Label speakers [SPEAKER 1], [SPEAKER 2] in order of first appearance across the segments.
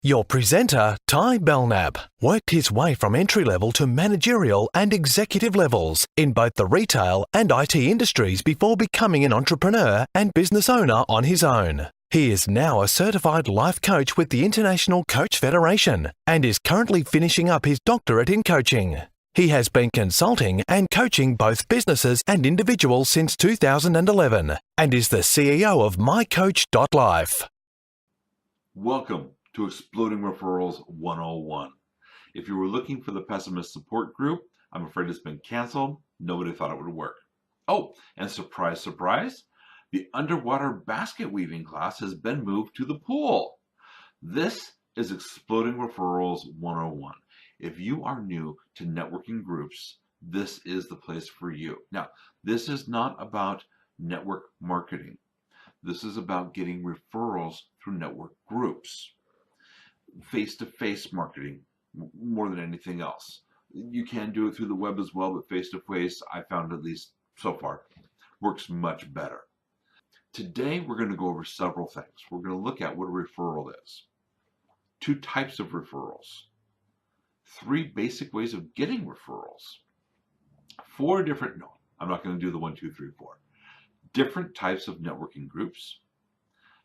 [SPEAKER 1] Your presenter, Ty Belknap, worked his way from entry-level to managerial and executive levels in both the retail and IT industries before becoming an entrepreneur and business owner on his own. He is now a certified life coach with the International Coach Federation and is currently finishing up his doctorate in coaching. He has been consulting and coaching both businesses and individuals since 2011 and is the CEO of mycoach.life.
[SPEAKER 2] Welcome to Exploding Referrals 101. If you were looking for the pessimist support group, I'm afraid it's been canceled. Nobody thought it would work. Oh, and surprise, surprise, the underwater basket weaving class has been moved to the pool. This is Exploding Referrals 101. If you are new to networking groups, this is the place for you. Now, this is not about network marketing. This is about getting referrals through network groups. Face-to-face marketing more than anything else. You can do it through the web as well, but face-to-face, I found at least so far, works much better. Today, we're going to go over several things. We're going to look at what a referral is, 2 types of referrals, 3 basic ways of getting referrals, 4 different, no, I'm not going to do the 1, 2, 3, 4, different types of networking groups,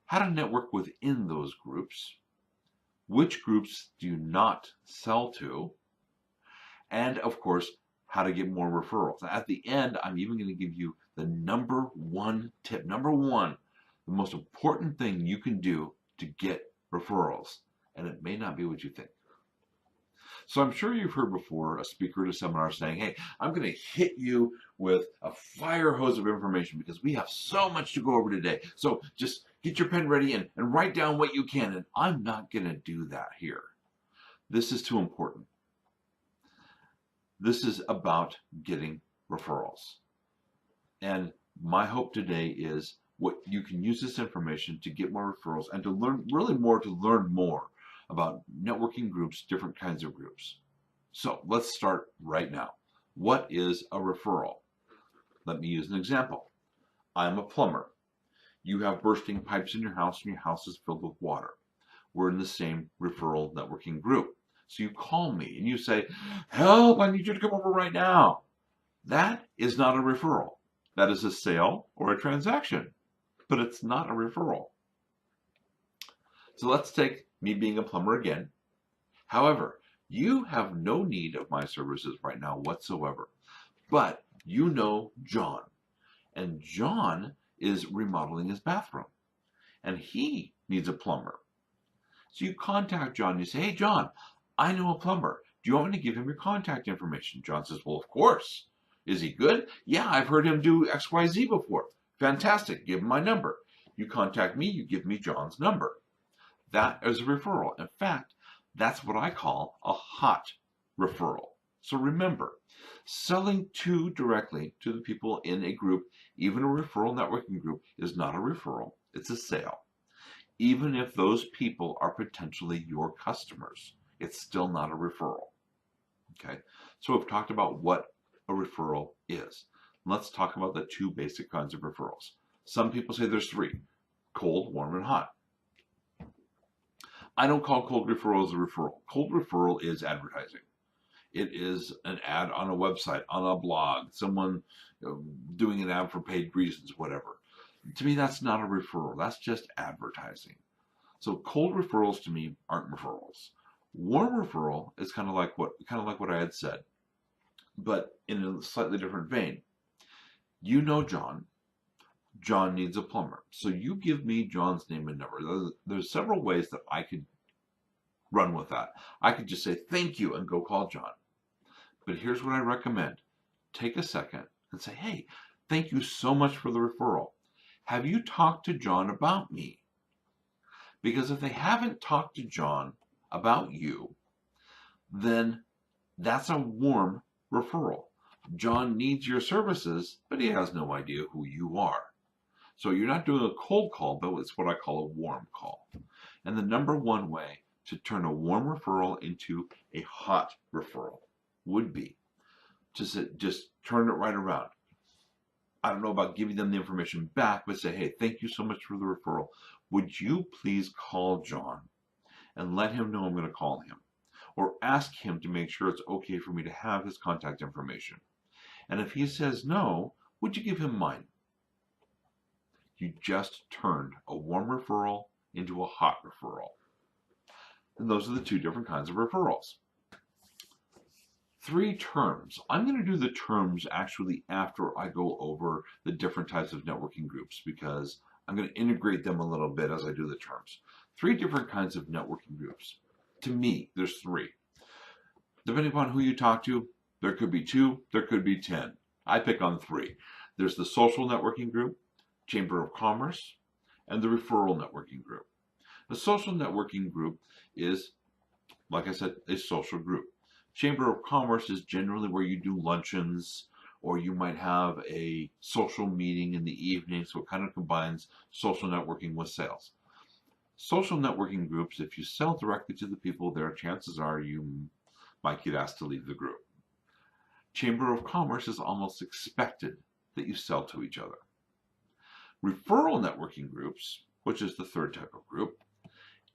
[SPEAKER 2] how to network within those groups, which groups do you not sell to, and of course, how to get more referrals. At the end, I'm even going to give you the number 1 tip. Number 1, the most important thing you can do to get referrals, and it may not be what you think. So I'm sure you've heard before a speaker at a seminar saying, hey, I'm going to hit you with a fire hose of information because we have so much to go over today. So just get your pen ready and write down what you can. And I'm not going to do that here. This is too important. This is about getting referrals. And my hope today is what you can use this information to get more referrals and to learn more about networking groups, different kinds of groups. So let's start right now. What is a referral? Let me use an example. I'm a plumber. You have bursting pipes in your house and your house is filled with water. We're in the same referral networking group. So you call me and you say, help, I need you to come over right now. That is not a referral. That is a sale or a transaction, but it's not a referral. So let's take me being a plumber again. However, you have no need of my services right now whatsoever, but you know John, and John is remodeling his bathroom, and he needs a plumber. So you contact John, you say, hey John, I know a plumber. Do you want me to give him your contact information? John says, well, of course. Is he good? Yeah, I've heard him do XYZ before. Fantastic, give him my number. You contact me, you give me John's number. That is a referral. In fact, that's what I call a hot referral. So remember, selling directly to the people in a group, even a referral networking group, is not a referral. It's a sale. Even if those people are potentially your customers, it's still not a referral. Okay, so we've talked about what a referral is. Let's talk about the 2 basic kinds of referrals. Some people say there's 3, cold, warm, and hot. I don't call cold referrals a referral. Cold referral is advertising. It is an ad on a website, on a blog, someone doing an ad for paid reasons, whatever. To me, that's not a referral. That's just advertising. So cold referrals to me aren't referrals. Warm referral is kind of like what I had said, but in a slightly different vein. You know John. John needs a plumber. So you give me John's name and number. There's several ways that I could run with that. I could just say thank you and go call John. But here's what I recommend. Take a second and say, hey, thank you so much for the referral. Have you talked to John about me? Because if they haven't talked to John about you, then that's a warm referral. John needs your services, but he has no idea who you are. So you're not doing a cold call, but it's what I call a warm call. And the number 1 way to turn a warm referral into a hot referral would be to just turn it right around. I don't know about giving them the information back, but say, hey, thank you so much for the referral. Would you please call John and let him know I'm going to call him, or ask him to make sure it's okay for me to have his contact information. And if he says no, would you give him mine? You just turned a warm referral into a hot referral. And those are the two different kinds of referrals. 3 terms. I'm going to do the terms actually after I go over the different types of networking groups, because I'm going to integrate them a little bit as I do the terms. 3 different kinds of networking groups. To me, there's 3. Depending upon who you talk to, there could be 2, there could be 10. I pick on 3. There's the social networking group, Chamber of Commerce, and the referral networking group. The social networking group is, like I said, a social group. Chamber of Commerce is generally where you do luncheons, or you might have a social meeting in the evening, so it kind of combines social networking with sales. Social networking groups, if you sell directly to the people there, chances are you might get asked to leave the group. Chamber of Commerce is almost expected that you sell to each other. Referral networking groups, which is the 3rd type of group,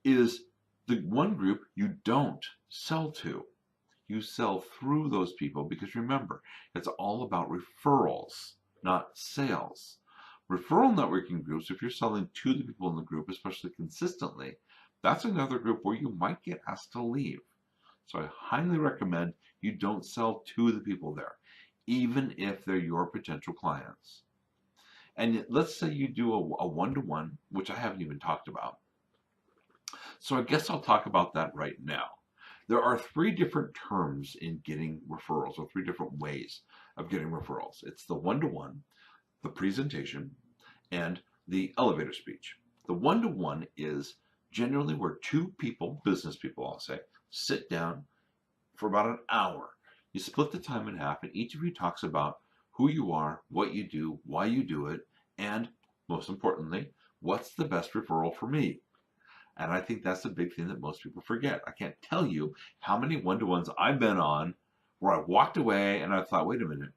[SPEAKER 2] is the one group you don't sell to. You sell through those people, because remember, it's all about referrals, not sales. Referral networking groups, if you're selling to the people in the group, especially consistently, that's another group where you might get asked to leave. So I highly recommend you don't sell to the people there, even if they're your potential clients. And let's say you do a one-to-one, which I haven't even talked about. So I guess I'll talk about that right now. There are 3 different terms in getting referrals, or 3 different ways of getting referrals. It's the one-to-one, the presentation, and the elevator speech. The one-to-one is generally where 2 people, business people I'll say, sit down for about an hour. You split the time in half, and each of you talks about who you are, what you do, why you do it, and most importantly, what's the best referral for me? And I think that's the big thing that most people forget. I can't tell you how many one-to-ones I've been on where I walked away and I thought, wait a minute,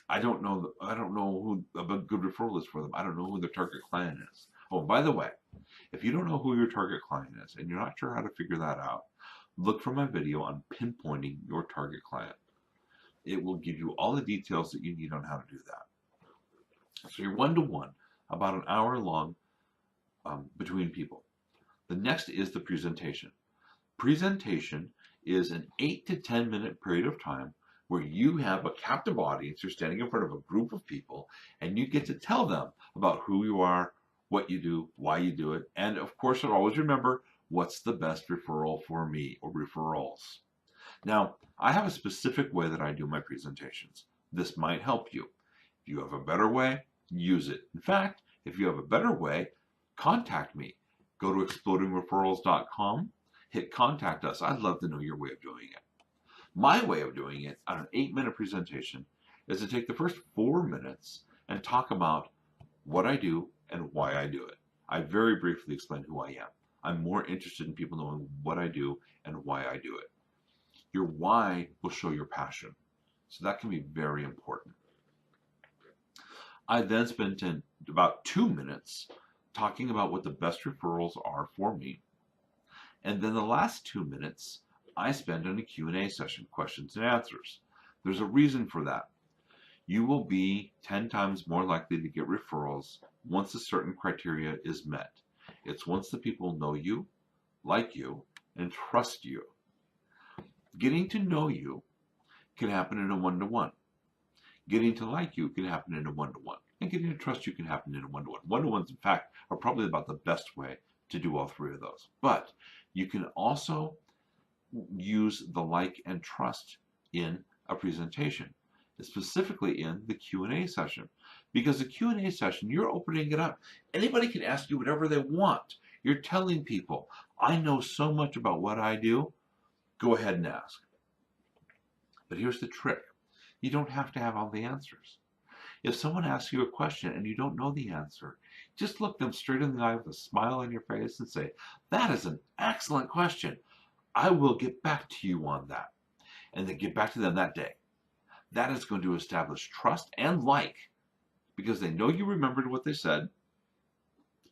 [SPEAKER 2] I don't know who a good referral is for them. I don't know who their target client is. Oh, by the way, if you don't know who your target client is and you're not sure how to figure that out, look for my video on pinpointing your target client. It will give you all the details that you need on how to do that. So you're one-to-one, about an hour long between people. The next is the presentation. Presentation is an 8 to 10 minute period of time where you have a captive audience. You're standing in front of a group of people and you get to tell them about who you are, what you do, why you do it, and of course, always remember, what's the best referral for me, or referrals. Now, I have a specific way that I do my presentations. This might help you. If you have a better way, use it. In fact, if you have a better way, contact me. Go to explodingreferrals.com, hit contact us. I'd love to know your way of doing it. My way of doing it on an 8-minute presentation is to take the first 4 minutes and talk about what I do and why I do it. I very briefly explain who I am. I'm more interested in people knowing what I do and why I do it. Your why will show your passion. So that can be very important. I then spend about 2 minutes talking about what the best referrals are for me. And then the last 2 minutes I spend on a Q&A session, questions and answers. There's a reason for that. You will be 10 times more likely to get referrals once a certain criteria is met. It's once the people know you, like you, and trust you. Getting to know you can happen in a one-to-one. Getting to like you can happen in a one-to-one. And getting to trust you can happen in a one-to-one. One-to-ones, in fact, are probably about the best way to do all 3 of those. But you can also use the like and trust in a presentation, specifically in the Q&A session. Because the Q&A session, you're opening it up. Anybody can ask you whatever they want. You're telling people, I know so much about what I do. Go ahead and ask. But here's the trick. You don't have to have all the answers. If someone asks you a question and you don't know the answer, just look them straight in the eye with a smile on your face and say, that is an excellent question. I will get back to you on that. And then get back to them that day. That is going to establish trust and like, because they know you remembered what they said,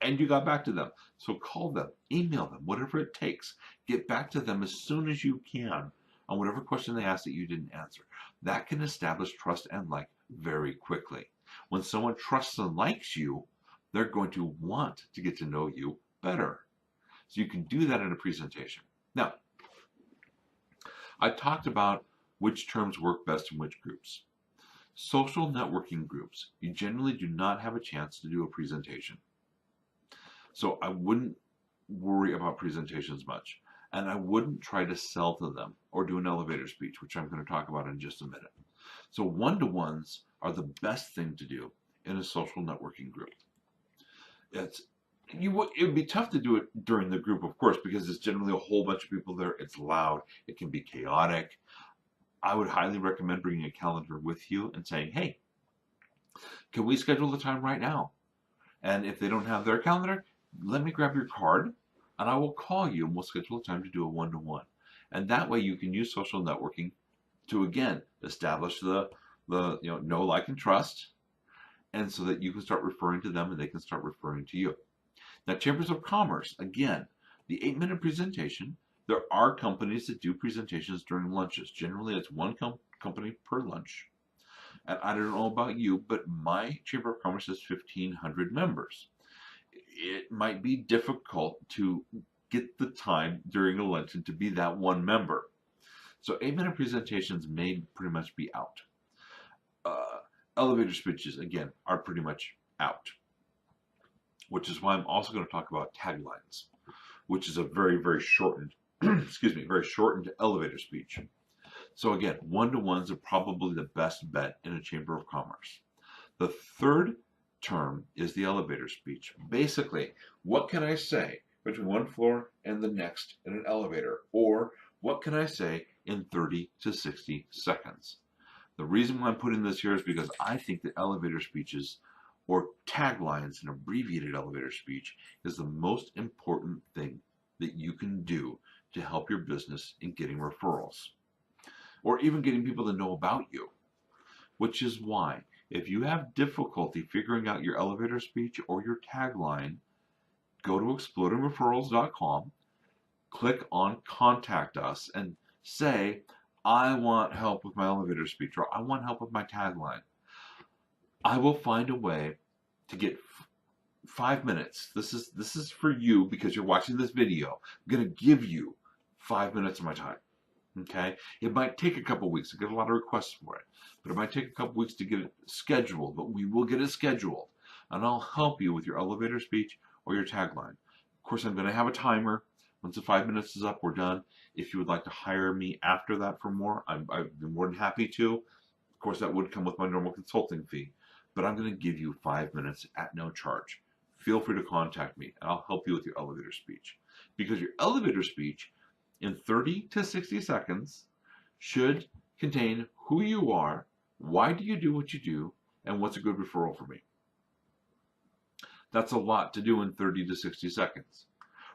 [SPEAKER 2] and you got back to them. So call them, email them, whatever it takes. Get back to them as soon as you can on whatever question they asked that you didn't answer. That can establish trust and like very quickly. When someone trusts and likes you, they're going to want to get to know you better. So you can do that in a presentation. Now, I talked about which terms work best in which groups. Social networking groups, you generally do not have a chance to do a presentation. So I wouldn't worry about presentations much. And I wouldn't try to sell to them or do an elevator speech, which I'm going to talk about in just a minute. So one-to-ones are the best thing to do in a social networking group. It would be tough to do it during the group, of course, because it's generally a whole bunch of people there. It's loud. It can be chaotic. I would highly recommend bringing a calendar with you and saying, hey, can we schedule the time right now? And if they don't have their calendar, let me grab your card and I will call you and we'll schedule a time to do a one-to-one. And that way you can use social networking to, again, establish the know, like, and trust, and so that you can start referring to them and they can start referring to you. Now, chambers of commerce, again, the 8-minute presentation, there are companies that do presentations during lunches. Generally, it's one company per lunch. And I don't know about you, but my Chamber of Commerce has 1,500 members. It might be difficult to get the time during a luncheon to be that one member. So 8-minute presentations may pretty much be out. Elevator speeches, again, are pretty much out, which is why I'm also going to talk about taglines, which is a very, very shortened, very shortened elevator speech. So again, one-to-ones are probably the best bet in a Chamber of Commerce. The third term is the elevator speech. Basically, what can I say between one floor and the next in an elevator? Or what can I say in 30 to 60 seconds? The reason why I'm putting this here is because I think that elevator speeches or taglines, an abbreviated elevator speech, is the most important thing that you can do to help your business in getting referrals or even getting people to know about you. Which is why, if you have difficulty figuring out your elevator speech or your tagline, go to explodingreferrals.com, click on Contact Us, and say, I want help with my elevator speech, or I want help with my tagline. I will find a way to get 5 minutes. This is for you because you're watching this video. I'm going to give you 5 minutes of my time. Okay? It might take a couple weeks. I get a lot of requests for it. But it might take a couple weeks to get it scheduled, but we will get it scheduled. And I'll help you with your elevator speech or your tagline. Of course, I'm going to have a timer. Once the 5 minutes is up, we're done. If you would like to hire me after that for more, I've been more than happy to. Of course, that would come with my normal consulting fee. But I'm going to give you 5 minutes at no charge. Feel free to contact me, and I'll help you with your elevator speech. Because your elevator speech, in 30 to 60 seconds, should contain who you are, why do you do what you do, and what's a good referral for me. That's a lot to do in 30 to 60 seconds.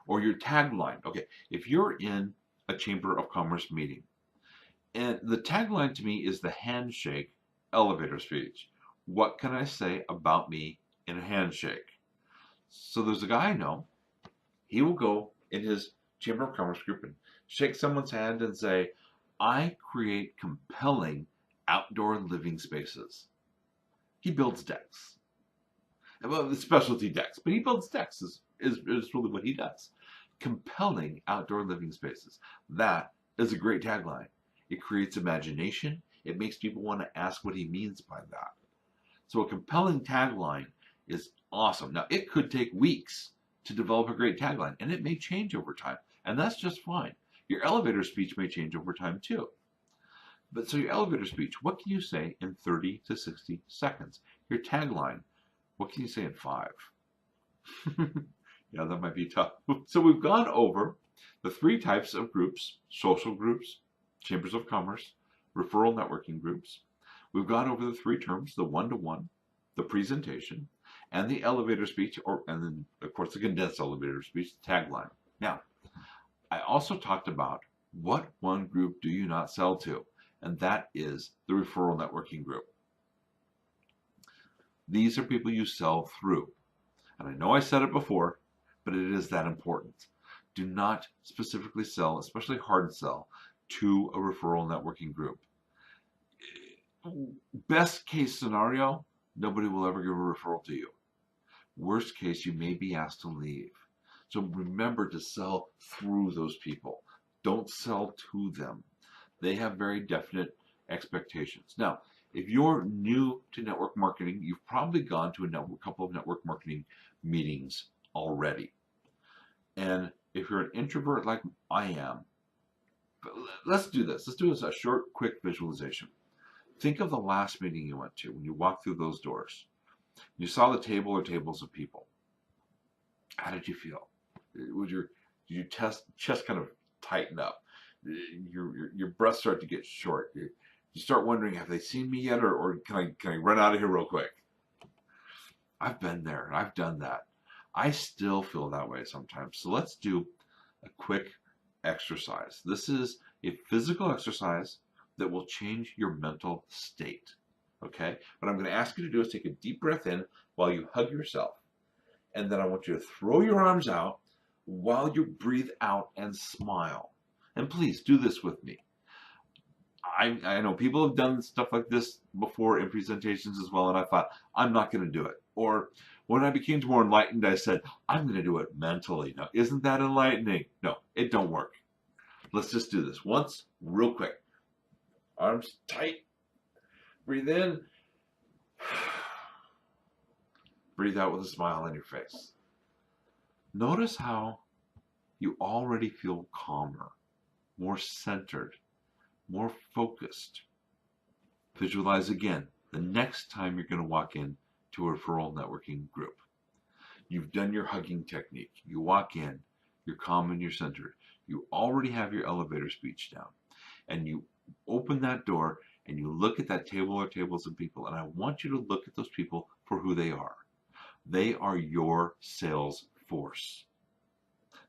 [SPEAKER 2] Or your tagline. Okay, if you're in a Chamber of Commerce meeting, and the tagline to me is the handshake elevator speech. What can I say about me in a handshake? So there's a guy I know. He will go in his Chamber of Commerce group and shake someone's hand and say, I create compelling outdoor living spaces. He builds decks. Well, the specialty decks, but he builds decks is really what he does. Compelling outdoor living spaces. That is a great tagline. It creates imagination. It makes people want to ask what he means by that. So a compelling tagline is awesome. Now, it could take weeks to develop a great tagline, and it may change over time, and that's just fine. Your elevator speech may change over time too. But so your elevator speech, what can you say in 30 to 60 seconds? Your tagline, what can you say in 5? Yeah, that might be tough. So we've gone over the 3 types of groups: social groups, chambers of commerce, referral networking groups. We've gone over the 3 terms: the one-to-one, the presentation, and the elevator speech, and then, of course, the condensed elevator speech, tagline. Now, I also talked about what one group do you not sell to, and that is the referral networking group. These are people you sell through. And I know I said it before, but it is that important. Do not specifically sell, especially hard sell, to a referral networking group. Best case scenario, nobody will ever give a referral to you. Worst case, you may be asked to leave. So remember to sell through those people. Don't sell to them. They have very definite expectations. Now, if you're new to network marketing, you've probably gone to a couple of network marketing meetings already. And if you're an introvert like I am, let's do this. Let's do a short, quick visualization. Think of the last meeting you went to when you walked through those doors. You saw the table or tables of people. How did you feel? Did your chest kind of tighten up? Your breath start to get short? You start wondering, have they seen me yet, or can I run out of here real quick? I've been there. I've done that. I still feel that way sometimes. So let's do a quick exercise. This is a physical exercise that will change your mental state. Okay? What I'm going to ask you to do is take a deep breath in while you hug yourself. And then I want you to throw your arms out while you breathe out and smile. And please do this with me. I know people have done stuff like this before in presentations as well, and I thought, I'm not going to do it. Or when I became more enlightened, I said, I'm going to do it mentally. Now, isn't that enlightening? No, it don't work. Let's just do this once, real quick. Arms tight. Breathe in. Breathe out with a smile on your face. Notice how you already feel calmer, more centered, more focused. Visualize again the next time you're going to walk in to a referral networking group. You've done your hugging technique. You walk in, you're calm and you're centered. You already have your elevator speech down. And you open that door and you look at that table or tables of people, and I want you to look at those people for who they are. They are your sales force.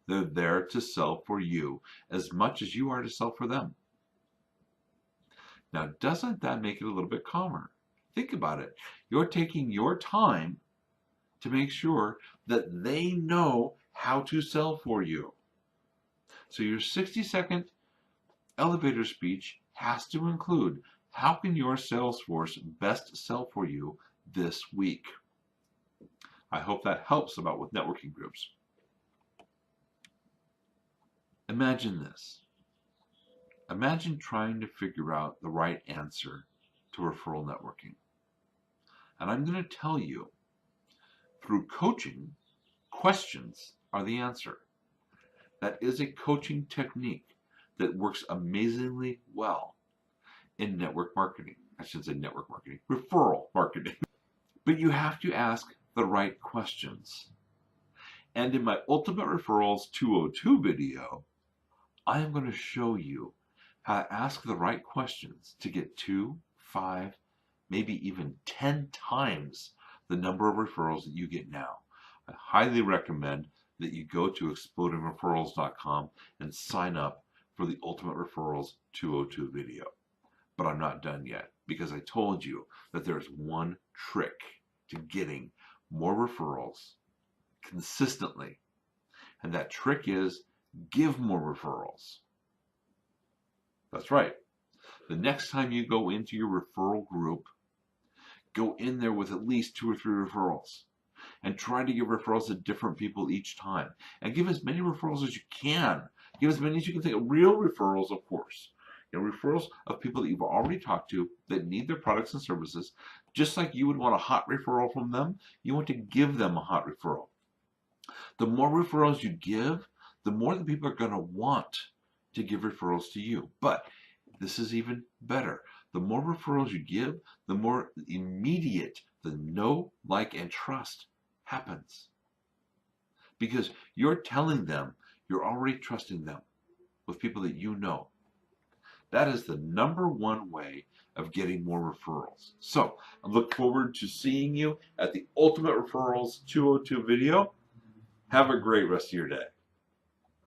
[SPEAKER 2] They're there to sell for you as much as you are to sell for them. Now, doesn't that make it a little bit calmer? Think about it. You're taking your time to make sure that they know how to sell for you. So your 60-second elevator speech has to include, how can your sales force best sell for you this week? I hope that helps about with networking groups. Imagine this. Imagine trying to figure out the right answer to referral networking. And I'm going to tell you, through coaching, questions are the answer. That is a coaching technique that works amazingly well in network marketing. I should say network marketing, referral marketing. But you have to ask the right questions. And in my Ultimate Referrals 202 video, I am going to show you how to ask the right questions to get 2, 5, maybe even 10 times the number of referrals that you get now. I highly recommend that you go to explodingreferrals.com and sign up for the Ultimate Referrals 202 video. But I'm not done yet, because I told you that there's one trick to getting more referrals consistently. And that trick is give more referrals. That's right. The next time you go into your referral group, go in there with at least 2 or 3 referrals. And try to give referrals to different people each time. And give as many referrals as you can. Give as many as you can think. Real referrals, of course. Referrals of people that you've already talked to that need their products and services. Just like you would want a hot referral from them, you want to give them a hot referral. The more referrals you give, the more the people are going to want to give referrals to you. But this is even better. The more referrals you give, the more immediate the know, like, and trust happens. Because you're telling them you're already trusting them with people that you know. That is the #1 way of getting more referrals. So I look forward to seeing you at the Ultimate Referrals 202 video. Have a great rest of your day.